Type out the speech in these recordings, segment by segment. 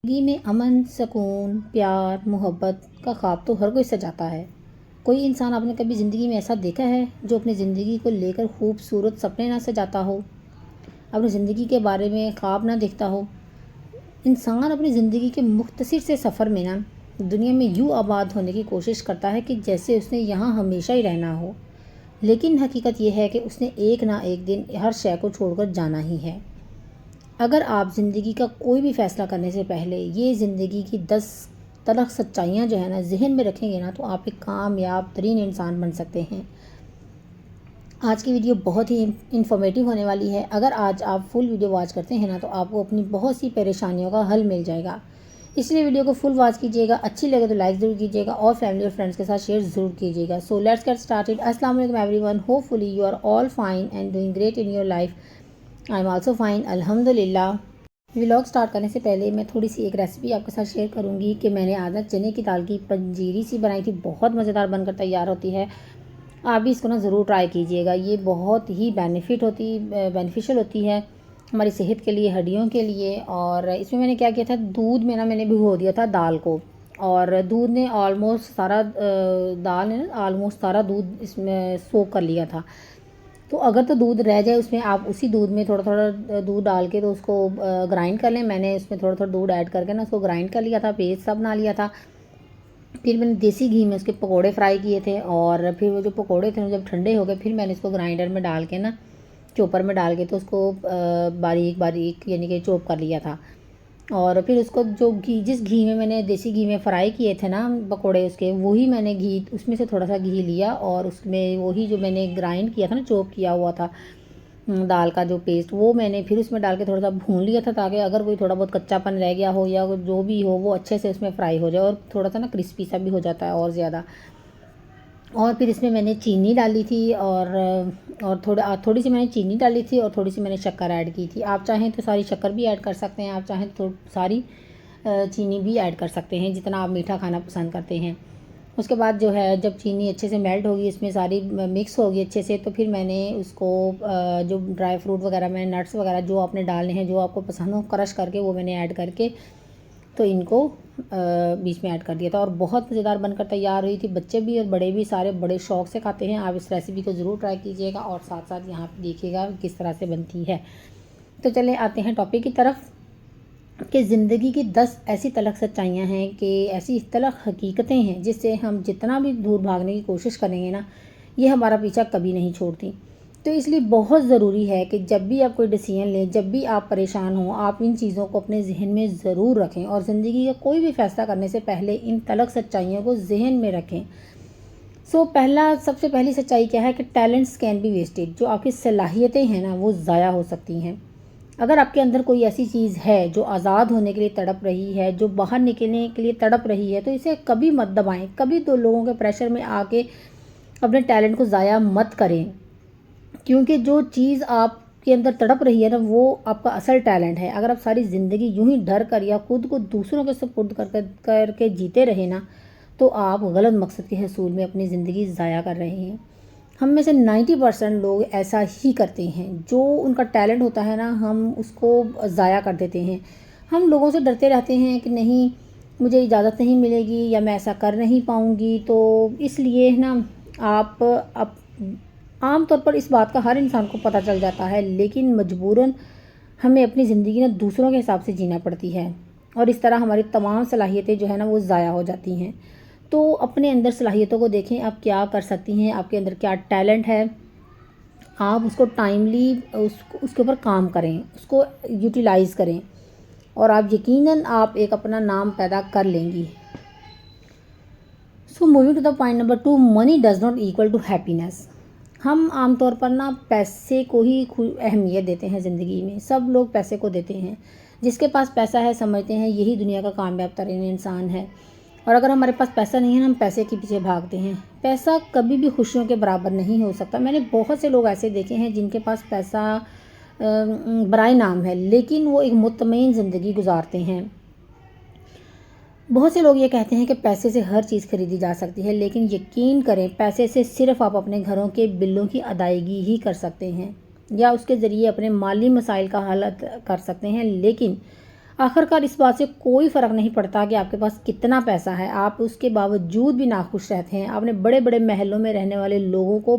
زندگی میں امن، سکون، پیار، محبت کا خواب تو ہر کوئی سجاتا ہے۔ کوئی انسان آپ نے کبھی زندگی میں ایسا دیکھا ہے جو اپنی زندگی کو لے کر خوبصورت سپنے نہ سجاتا ہو، اپنی زندگی کے بارے میں خواب نہ دیکھتا ہو؟ انسان اپنی زندگی کے مختصر سے سفر میں دنیا میں یوں آباد ہونے کی کوشش کرتا ہے کہ جیسے اس نے یہاں ہمیشہ ہی رہنا ہو، لیکن حقیقت یہ ہے کہ اس نے ایک نہ ایک دن ہر شے کو چھوڑ کر جانا ہی ہے۔ اگر آپ زندگی کا کوئی بھی فیصلہ کرنے سے پہلے یہ زندگی کی 10 تلخ سچائیاں جو ہے ذہن میں رکھیں گے تو آپ ایک کامیاب ترین انسان بن سکتے ہیں۔ آج کی ویڈیو بہت ہی انفارمیٹیو ہونے والی ہے۔ اگر آج آپ فل ویڈیو واچ کرتے ہیں تو آپ کو اپنی بہت سی پریشانیوں کا حل مل جائے گا، اس لیے ویڈیو کو فل واچ کیجیے گا۔ اچھی لگے تو لائک ضرور کیجیے گا اور فیملی اور فرینڈس کے ساتھ شیئر ضرور کیجیے گا۔ So let's get started. السلام علیکم everyone, hopefully you are all fine and doing great in your life. I am also fine, الحمد للہ۔ ولاگ سٹارٹ کرنے سے پہلے میں تھوڑی سی ایک ریسیپی آپ کے ساتھ شیئر کروں گی کہ میں نے آج چنے کی دال کی پنجیری سی بنائی تھی، بہت مزیدار بن کر تیار ہوتی ہے۔ آپ بھی اس کو ضرور ٹرائی کیجئے گا، یہ بہت ہی بینیفیشل ہوتی ہے ہماری صحت کے لیے، ہڈیوں کے لیے۔ اور اس میں نے کیا کیا تھا، دودھ میں میں نے بھگو دیا تھا دال کو، اور دودھ نے آلموسٹ سارا دودھ اس میں سوک کر لیا تھا۔ تو اگر تو دودھ رہ جائے اس میں، آپ اسی دودھ میں تھوڑا تھوڑا دودھ ڈال کے تو اس کو گرائنڈ کر لیں۔ میں نے اس میں تھوڑا تھوڑا دودھ ایڈ کر کے اس کو گرائنڈ کر لیا تھا، پیسٹ سا بنا لیا تھا۔ پھر میں نے دیسی گھی میں اس کے پکوڑے فرائی کیے تھے، اور پھر وہ جو پکوڑے تھے جب ٹھنڈے ہو گئے پھر میں نے اس کو گرائنڈر میں ڈال کے چوپر میں ڈال کے تو اس کو باریک یعنی کہ چوپ کر لیا تھا۔ اور پھر اس کو جس گھی میں نے دیسی گھی میں فرائی کیے تھے پکوڑے اس کے، وہی میں نے گھی اس میں سے تھوڑا سا گھی لیا اور اس میں وہی جو میں نے گرائنڈ کیا تھا چوپ کیا ہوا تھا دال کا جو پیسٹ، وہ میں نے پھر اس میں ڈال کے تھوڑا سا بھون لیا تھا، تاکہ اگر کوئی تھوڑا بہت کچا پن رہ گیا ہو یا جو بھی ہو وہ اچھے سے اس میں فرائی ہو جائے، اور تھوڑا سا کرسپی سا بھی ہو جاتا ہے اور زیادہ۔ اور پھر اس میں نے چینی ڈالی تھی، اور تھوڑی سی میں نے چینی ڈالی تھی اور تھوڑی سی میں نے شکر ایڈ کی تھی۔ آپ چاہیں تو ساری شکر بھی ایڈ کر سکتے ہیں، آپ چاہیں تو ساری چینی بھی ایڈ کر سکتے ہیں جتنا آپ میٹھا کھانا پسند کرتے ہیں۔ اس کے بعد جو ہے جب چینی اچھے سے میلٹ ہوگی، اس میں ساری مکس ہوگی اچھے سے، تو پھر میں نے اس کو جو ڈرائی فروٹ وغیرہ میں نٹس وغیرہ جو آپ نے ڈالنے ہیں، جو آپ کو پسند ہو، کرش کر کے وہ میں نے ایڈ کر کے تو ان کو بیچ میں ایڈ کر دیا تھا، اور بہت مزیدار بن کر تیار ہوئی تھی۔ بچے بھی اور بڑے بھی سارے بڑے شوق سے کھاتے ہیں۔ آپ اس ریسیپی کو ضرور ٹرائی کیجیے گا اور ساتھ ساتھ یہاں پہ دیکھیے گا کس طرح سے بنتی ہے۔ تو چلیں آتے ہیں ٹاپک کی طرف، کہ زندگی کی 10 ایسی تلخ سچائیاں ہیں، کہ ایسی تلخ حقیقتیں ہیں جس سے ہم جتنا بھی دور بھاگنے کی کوشش کریں گے یہ ہمارا پیچھا کبھی نہیں چھوڑتی۔ تو اس لیے بہت ضروری ہے کہ جب بھی آپ کوئی ڈیسیژن لیں، جب بھی آپ پریشان ہوں، آپ ان چیزوں کو اپنے ذہن میں ضرور رکھیں، اور زندگی کا کوئی بھی فیصلہ کرنے سے پہلے ان تلخ سچائیوں کو ذہن میں رکھیں۔ سب سے پہلی سچائی کیا ہے کہ ٹیلنٹس کین بی ویسٹڈ، جو آپ کی صلاحیتیں ہیں وہ ضائع ہو سکتی ہیں۔ اگر آپ کے اندر کوئی ایسی چیز ہے جو آزاد ہونے کے لیے تڑپ رہی ہے، جو باہر نکلنے کے لیے تڑپ رہی ہے، تو اسے کبھی مت دبائیں، کبھی دو لوگوں کے پریشر میں آ کے اپنے ٹیلنٹ کو ضائع مت کریں، کیونکہ جو چیز آپ کے اندر تڑپ رہی ہے وہ آپ کا اصل ٹیلنٹ ہے۔ اگر آپ ساری زندگی یوں ہی ڈر کر یا خود کو دوسروں کے سپرد کر کے جیتے رہے تو آپ غلط مقصد کے حصول میں اپنی زندگی ضائع کر رہے ہیں۔ ہم میں سے 90% لوگ ایسا ہی کرتے ہیں، جو ان کا ٹیلنٹ ہوتا ہے ہم اس کو ضائع کر دیتے ہیں۔ ہم لوگوں سے ڈرتے رہتے ہیں کہ نہیں مجھے اجازت نہیں ملے گی یا میں ایسا کر نہیں پاؤں گی، تو اس لیے آپ عام طور پر اس بات کا ہر انسان کو پتہ چل جاتا ہے، لیکن مجبوراً ہمیں اپنی زندگی دوسروں کے حساب سے جینا پڑتی ہے، اور اس طرح ہماری تمام صلاحیتیں جو وہ ضائع ہو جاتی ہیں۔ تو اپنے اندر صلاحیتوں کو دیکھیں، آپ کیا کر سکتی ہیں، آپ کے اندر کیا ٹیلنٹ ہے، آپ اس کو ٹائملی اس کے اوپر کام کریں، اس کو یوٹیلائز کریں، اور آپ یقیناً آپ ایک اپنا نام پیدا کر لیں گی۔ So moving to the point number 2، money does not equal to happiness. ہم عام طور پر پیسے کو ہی اہمیت دیتے ہیں زندگی میں، سب لوگ پیسے کو دیتے ہیں۔ جس کے پاس پیسہ ہے سمجھتے ہیں یہی دنیا کا کامیاب ترین انسان ہے، اور اگر ہمارے پاس پیسہ نہیں ہے ہم پیسے کے پیچھے بھاگتے ہیں۔ پیسہ کبھی بھی خوشیوں کے برابر نہیں ہو سکتا۔ میں نے بہت سے لوگ ایسے دیکھے ہیں جن کے پاس پیسہ برائے نام ہے، لیکن وہ ایک مطمئن زندگی گزارتے ہیں۔ بہت سے لوگ یہ کہتے ہیں کہ پیسے سے ہر چیز خریدی جا سکتی ہے، لیکن یقین کریں پیسے سے صرف آپ اپنے گھروں کے بلوں کی ادائیگی ہی کر سکتے ہیں، یا اس کے ذریعے اپنے مالی مسائل کا حل کر سکتے ہیں، لیکن آخر کار اس بات سے کوئی فرق نہیں پڑتا کہ آپ کے پاس کتنا پیسہ ہے، آپ اس کے باوجود بھی ناخوش رہتے ہیں۔ آپ نے بڑے بڑے محلوں میں رہنے والے لوگوں کو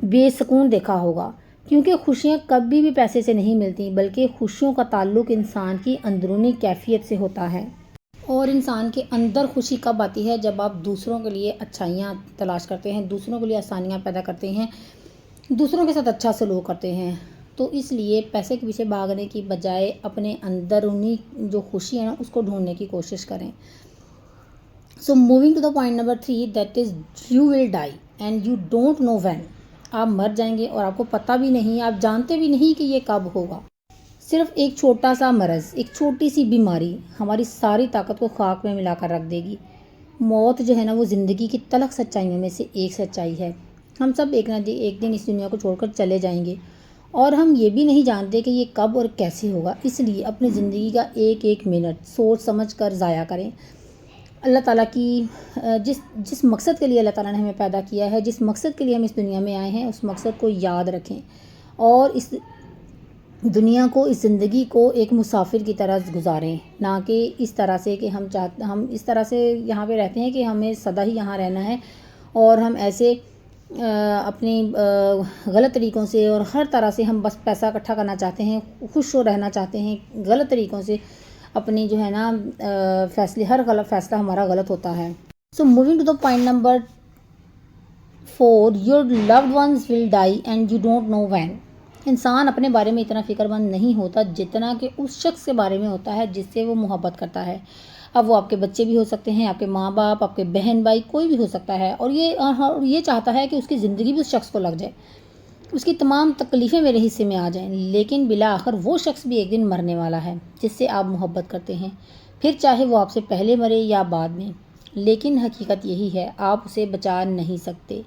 بے سکون دیکھا ہوگا، کیونکہ خوشیاں کبھی بھی پیسے سے نہیں ملتی، بلکہ خوشیوں کا تعلق انسان کی اندرونی کیفیت سے ہوتا ہے۔ اور انسان کے اندر خوشی کب آتی ہے؟ جب آپ دوسروں کے لیے اچھائیاں تلاش کرتے ہیں، دوسروں کے لیے آسانیاں پیدا کرتے ہیں، دوسروں کے ساتھ اچھا سلوک کرتے ہیں۔ تو اس لیے پیسے کے پیچھے بھاگنے کی بجائے اپنے اندرونی جو خوشی ہے نا اس کو ڈھونڈنے کی کوشش کریں۔ So moving to the point number 3، that is you will die and you don't know when. آپ مر جائیں گے اور آپ کو پتہ بھی نہیں، آپ جانتے بھی نہیں کہ یہ کب ہوگا۔ صرف ایک چھوٹا سا مرض، ایک چھوٹی سی بیماری ہماری ساری طاقت کو خاک میں ملا کر رکھ دے گی۔ موت جو ہے نا وہ زندگی کی تلخ سچائیوں میں سے ایک سچائی ہے۔ ہم سب ایک نہ ایک دن اس دنیا کو چھوڑ کر چلے جائیں گے، اور ہم یہ بھی نہیں جانتے کہ یہ کب اور کیسے ہوگا۔ اس لیے اپنی زندگی کا ایک ایک منٹ سوچ سمجھ کر ضائع کریں۔ اللہ تعالیٰ کی جس مقصد کے لیے اللہ تعالیٰ نے ہمیں پیدا کیا ہے، جس مقصد کے لیے ہم اس دنیا میں آئے ہیں، اس مقصد کو یاد رکھیں، اور اس دنیا کو، اس زندگی کو ایک مسافر کی طرح گزاریں، نہ کہ اس طرح سے کہ ہم اس طرح سے یہاں پہ رہتے ہیں کہ ہمیں سدا ہی یہاں رہنا ہے، اور ہم ایسے اپنی غلط طریقوں سے اور ہر طرح سے ہم بس پیسہ اکٹھا کرنا چاہتے ہیں، خوش ہو رہنا چاہتے ہیں، غلط طریقوں سے اپنی جو ہے نا ہر غلط فیصلہ ہمارا غلط ہوتا ہے۔ So moving to the point number 4، your loved ones will die and you don't know when. انسان اپنے بارے میں اتنا فکر مند نہیں ہوتا جتنا کہ اس شخص کے بارے میں ہوتا ہے جس سے وہ محبت کرتا ہے۔ اب وہ آپ کے بچے بھی ہو سکتے ہیں، آپ کے ماں باپ، آپ کے بہن بھائی، کوئی بھی ہو سکتا ہے، اور یہ چاہتا ہے کہ اس کی زندگی بھی اس شخص کو لگ جائے، اس کی تمام تکلیفیں میرے حصے میں آ جائیں۔ لیکن بالآخر وہ شخص بھی ایک دن مرنے والا ہے جس سے آپ محبت کرتے ہیں، پھر چاہے وہ آپ سے پہلے مرے یا بعد میں۔ لیکن حقیقت یہی ہے، آپ اسے بچا نہیں سکتے۔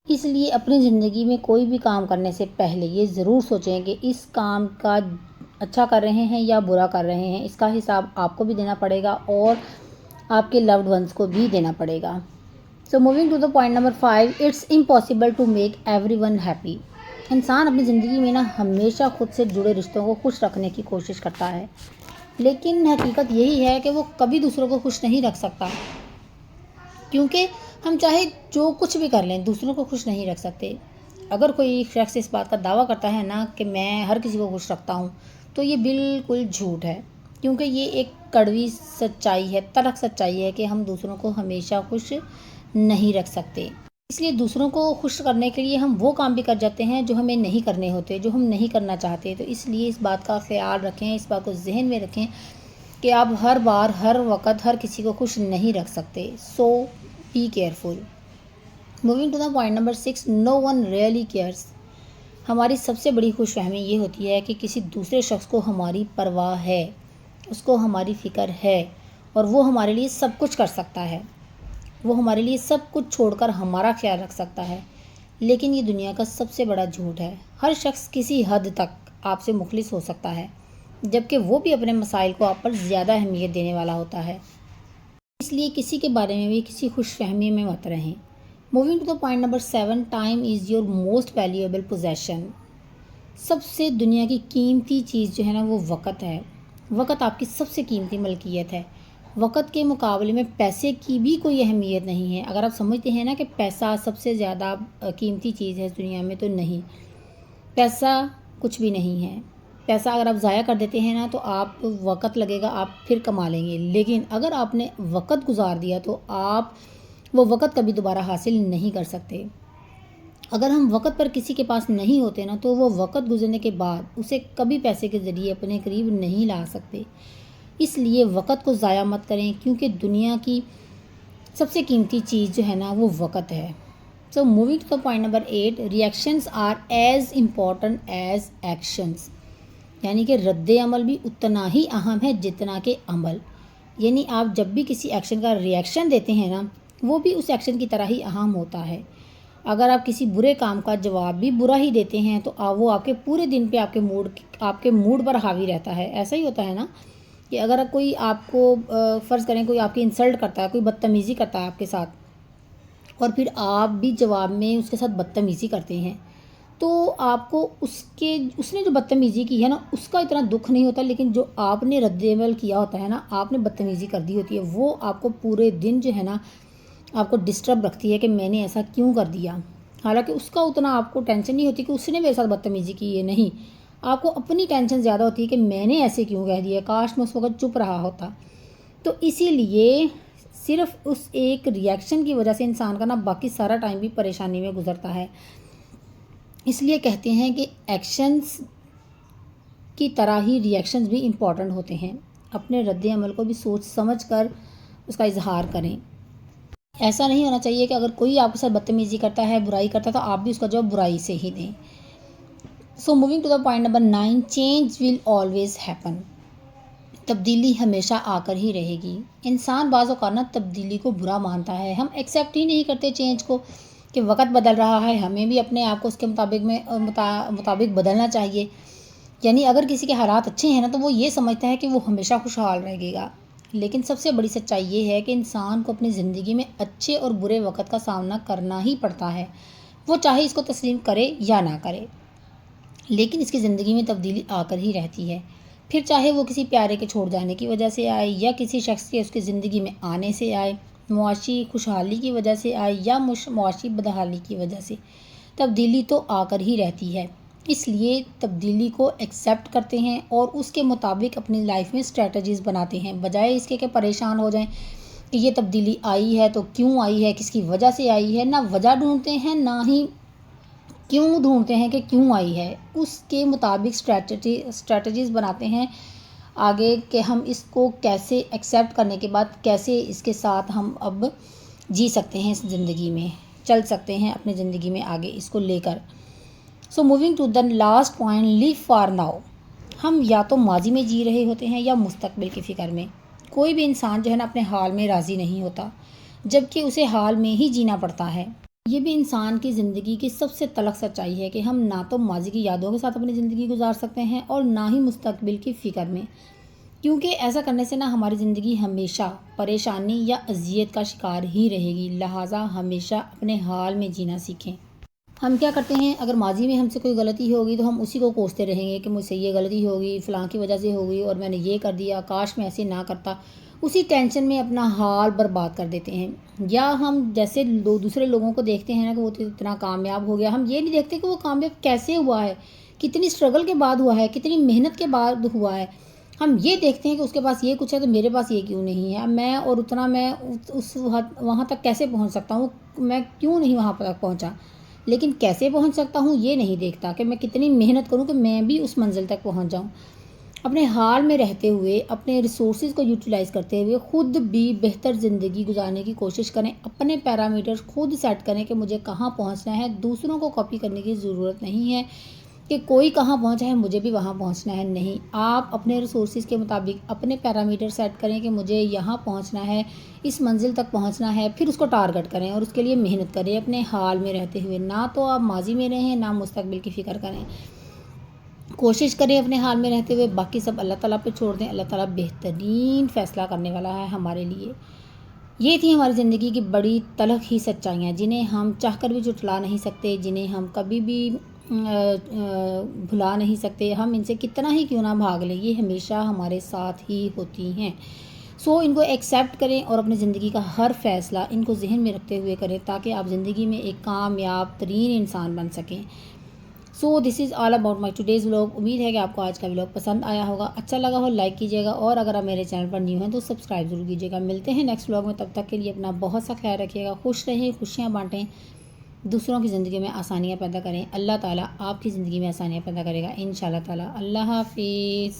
اس لیے اپنی زندگی میں کوئی بھی کام کرنے سے پہلے یہ ضرور سوچیں کہ اس کام کا اچھا کر رہے ہیں یا برا کر رہے ہیں۔ اس کا حساب آپ کو بھی دینا پڑے گا اور آپ کے لوڈ ونس کو بھی دینا پڑے گا۔ So moving to the point number 5، it's impossible to make everyone happy. انسان اپنی زندگی میں نا ہمیشہ خود سے جڑے رشتوں کو خوش رکھنے کی کوشش کرتا ہے، لیکن حقیقت یہی ہے کہ وہ کبھی دوسروں کو خوش نہیں رکھ سکتا، کیونکہ ہم چاہے جو کچھ بھی کر لیں دوسروں کو خوش نہیں رکھ سکتے۔ اگر کوئی شخص اس بات کا دعویٰ کرتا ہے نا کہ میں ہر کسی کو خوش رکھتا ہوں، تو یہ بالکل جھوٹ ہے، کیونکہ یہ ایک کڑوی سچائی ہے، تلخ سچائی ہے کہ ہم دوسروں کو ہمیشہ خوش نہیں رکھ سکتے۔ اس لیے دوسروں کو خوش کرنے کے لیے ہم وہ کام بھی کر جاتے ہیں جو ہمیں نہیں کرنے ہوتے، جو ہم نہیں کرنا چاہتے۔ تو اس لیے اس بات کا خیال رکھیں، اس بات کو ذہن میں رکھیں کہ آپ ہر بار، ہر وقت، ہر کسی کو خوش نہیں رکھ سکتے۔ So be careful. Moving to the point number 6، no one really cares. ہماری سب سے بڑی خوش فہمی یہ ہوتی ہے کہ کسی دوسرے شخص کو ہماری پرواہ ہے، اس کو ہماری فکر ہے، اور وہ ہمارے لیے سب کچھ کر سکتا ہے، وہ ہمارے لیے سب کچھ چھوڑ کر ہمارا خیال رکھ سکتا ہے۔ لیکن یہ دنیا کا سب سے بڑا جھوٹ ہے۔ ہر شخص کسی حد تک آپ سے مخلص ہو سکتا ہے، جبکہ وہ بھی اپنے مسائل کو آپ پر زیادہ اہمیت دینے والا ہوتا ہے۔ اس لیے کسی کے بارے میں بھی کسی خوش فہمی میں مت رہیں۔ Moving to the point number 7، time is your most valuable position. سب سے دنیا کی قیمتی چیز جو ہے نا وہ وقت ہے۔ وقت آپ کی سب سے قیمتی ملکیت ہے۔ وقت کے مقابلے میں پیسے کی بھی کوئی اہمیت نہیں ہے۔ اگر آپ سمجھتے ہیں نا کہ پیسہ سب سے زیادہ قیمتی چیز ہے اس دنیا میں، تو نہیں، پیسہ کچھ بھی نہیں ہے۔ پیسہ اگر آپ ضائع کر دیتے ہیں نا تو آپ وقت لگے گا، آپ پھر کما لیں گے، لیکن اگر آپ نے وقت گزار دیا تو آپ وہ وقت کبھی دوبارہ حاصل نہیں کر سکتے۔ اگر ہم وقت پر کسی کے پاس نہیں ہوتے نا تو وہ وقت گزرنے کے بعد اسے کبھی پیسے کے ذریعے اپنے قریب نہیں لا سکتے۔ اس لیے وقت کو ضائع مت کریں، کیونکہ دنیا کی سب سے قیمتی چیز جو ہے نا وہ وقت ہے۔ So moving to the point number 8، reactions are as important as actions. یعنی کہ رد عمل بھی اتنا ہی اہم ہے جتنا کہ عمل۔ یعنی آپ جب بھی کسی ایکشن کا ریئیکشن دیتے ہیں نا، وہ بھی اس ایکشن کی طرح ہی اہم ہوتا ہے۔ اگر آپ کسی برے کام کا جواب بھی برا ہی دیتے ہیں تو وہ آپ کے پورے دن پہ آپ کے موڈ پر حاوی رہتا ہے۔ ایسا ہی ہوتا ہے نا کہ اگر کوئی آپ کو فرض کریں کوئی آپ کی انسلٹ کرتا ہے، کوئی بدتمیزی کرتا ہے آپ کے ساتھ، اور پھر آپ بھی جواب میں اس کے ساتھ بدتمیزی کرتے ہیں، تو آپ کو اس نے جو بدتمیزی کی ہے نا اس کا اتنا دکھ نہیں ہوتا، لیکن جو آپ نے رد عمل کیا ہوتا ہے نا، آپ نے بدتمیزی کر دی ہوتی ہے، وہ آپ کو پورے دن جو ہے نا آپ کو ڈسٹرب رکھتی ہے کہ میں نے ایسا کیوں کر دیا۔ حالانکہ اس کا اتنا آپ کو ٹینشن نہیں ہوتی کہ اس نے میرے ساتھ بدتمیزی کی ہے، نہیں، آپ کو اپنی ٹینشن زیادہ ہوتی ہے کہ میں نے ایسے کیوں کہہ دیا، کاش میں اس وقت چپ رہا ہوتا۔ تو اسی لیے صرف اس ایک ری ایکشن کی وجہ سے انسان کا نا باقی سارا ٹائم بھی پریشانی میں گزرتا ہے۔ اس لیے کہتے ہیں کہ ایکشنز کی طرح ہی ری ایکشنز بھی امپورٹنٹ ہوتے ہیں، اپنے رد عمل کو بھی سوچ سمجھ کر اس کا اظہار کریں۔ ایسا نہیں ہونا چاہیے کہ اگر کوئی آپ کے ساتھ بدتمیزی کرتا ہے، برائی کرتا ہے، تو آپ بھی اس کا جواب برائی سے ہی دیں۔ So moving to the point number 9، change will always happen, تبدیلی ہمیشہ آ کر ہی رہے گی۔ انسان بعض اوقات نا تبدیلی کو برا مانتا ہے، ہم ایکسیپٹ ہی نہیں کرتے چینج کو کہ وقت بدل رہا ہے، ہمیں بھی اپنے آپ کو اس کے مطابق بدلنا چاہیے۔ یعنی اگر کسی کے حالات اچھے ہیں نا تو وہ یہ سمجھتا ہے کہ وہ ہمیشہ خوشحال رہے گا، لیکن سب سے بڑی سچائی یہ ہے کہ انسان کو اپنی زندگی میں اچھے اور برے وقت کا سامنا کرنا ہی پڑتا ہے، وہ چاہے اس کو تسلیم کرے یا نہ کرے، لیکن اس کی زندگی میں تبدیلی آ کر ہی رہتی ہے۔ پھر چاہے وہ کسی پیارے کے چھوڑ جانے کی وجہ سے آئے یا کسی شخص کے اس کی زندگی میں آنے سے آئے، معاشی خوشحالی کی وجہ سے آئے یا معاشی بدحالی کی وجہ سے، تبدیلی تو آ کر ہی رہتی ہے۔ اس لیے تبدیلی کو ایکسیپٹ کرتے ہیں اور اس کے مطابق اپنی لائف میں اسٹریٹجیز بناتے ہیں، بجائے اس کے کہ پریشان ہو جائیں کہ یہ تبدیلی آئی ہے تو کیوں آئی ہے، کس کی وجہ سے آئی ہے۔ نہ وجہ ڈھونڈتے ہیں، نہ ہی کیوں ڈھونڈتے ہیں کہ کیوں آئی ہے، اس کے مطابق اسٹریٹجیز بناتے ہیں آگے کہ ہم اس کو کیسے ایکسیپٹ کرنے کے بعد کیسے اس کے ساتھ ہم اب جی سکتے ہیں، اس زندگی میں چل سکتے ہیں اپنی زندگی میں آگے اس کو لے کر۔ So moving to the last point, leave for now, ہم یا تو ماضی میں جی رہے ہوتے ہیں یا مستقبل کی فکر میں۔ کوئی بھی انسان جو ہے نا اپنے حال میں راضی نہیں ہوتا، جبکہ اسے حال میں ہی جینا پڑتا ہے۔ یہ بھی انسان کی زندگی کی سب سے تلخ سچائی ہے کہ ہم نہ تو ماضی کی یادوں کے ساتھ اپنی زندگی گزار سکتے ہیں اور نہ ہی مستقبل کی فکر میں، کیونکہ ایسا کرنے سے نا ہماری زندگی ہمیشہ پریشانی یا اذیت کا شکار ہی رہے گی۔ لہٰذا ہمیشہ اپنے حال میں جینا سیکھیں۔ ہم کیا کرتے ہیں، اگر ماضی میں ہم سے کوئی غلطی ہوگی تو ہم اسی کو کوستے رہیں گے کہ مجھ سے یہ غلطی ہوگی، فلاں کی وجہ سے ہوگی اور میں نے یہ کر دیا، کاش میں ایسے نہ کرتا، اسی ٹینشن میں اپنا حال برباد کر دیتے ہیں۔ یا ہم جیسے دوسرے لوگوں کو دیکھتے ہیں نا کہ وہ اتنا کامیاب ہو گیا، ہم یہ نہیں دیکھتے کہ وہ کامیاب کیسے ہوا ہے، کتنی اسٹرگل کے بعد ہوا ہے، کتنی محنت کے بعد ہوا ہے۔ ہم یہ دیکھتے ہیں کہ اس کے پاس یہ کچھ ہے تو میرے پاس یہ کیوں نہیں ہے، میں اور اتنا میں اس وہاں تک کیسے پہنچ سکتا ہوں، میں کیوں نہیں وہاں تک پہنچا، لیکن کیسے پہنچ سکتا ہوں یہ نہیں دیکھتا کہ میں کتنی محنت کروں کہ میں بھی اس منزل تک پہنچ جاؤں۔ اپنے حال میں رہتے ہوئے، اپنے ریسورسز کو یوٹیلائز کرتے ہوئے خود بھی بہتر زندگی گزارنے کی کوشش کریں، اپنے پیرامیٹرز خود سیٹ کریں کہ مجھے کہاں پہنچنا ہے، دوسروں کو کاپی کرنے کی ضرورت نہیں ہے کہ کوئی کہاں پہنچا ہے مجھے بھی وہاں پہنچنا ہے، نہیں، آپ اپنے ریسورسز کے مطابق اپنے پیرامیٹر سیٹ کریں کہ مجھے یہاں پہنچنا ہے، اس منزل تک پہنچنا ہے، پھر اس کو ٹارگٹ کریں اور اس کے لیے محنت کریں اپنے حال میں رہتے ہوئے، نہ تو آپ ماضی میں رہیں نہ مستقبل کی فکر کریں۔ کوشش کریں اپنے حال میں رہتے ہوئے، باقی سب اللہ تعالیٰ پہ چھوڑ دیں، اللہ تعالیٰ بہترین فیصلہ کرنے والا ہے ہمارے لیے۔ یہ تھی ہماری زندگی کی بڑی تلخ ہی سچائیاں جنہیں ہم چاہ کر بھی جھٹلا نہیں سکتے، جنہیں ہم کبھی بھی بھلا نہیں سکتے، ہم ان سے کتنا ہی کیوں نہ بھاگ لیں، یہ ہمیشہ ہمارے ساتھ ہی ہوتی ہیں۔ سو ان کو ایکسیپٹ کریں اور اپنی زندگی کا ہر فیصلہ ان کو ذہن میں رکھتے ہوئے کریں تاکہ آپ زندگی میں ایک کامیاب ترین انسان بن سکیں۔ So this is all about my today's vlog. امید ہے کہ آپ کو آج کا ولاگ پسند آیا ہوگا، اچھا لگا ہو لائک کیجیے گا، اور اگر آپ میرے چینل پر نیو ہیں تو سبسکرائب ضرور کیجیے گا۔ ملتے ہیں نیکسٹ ولاگ میں، تب تک کے لیے اپنا بہت سا خیال رکھیے گا، خوش رہیں، خوشیاں بانٹیں، دوسروں کی زندگی میں آسانیاں پیدا کریں۔ اللہ تعالیٰ آپ کی زندگی میں آسانیاں پیدا کرے گا انشاءاللہ تعالیٰ۔ اللہ حافظ۔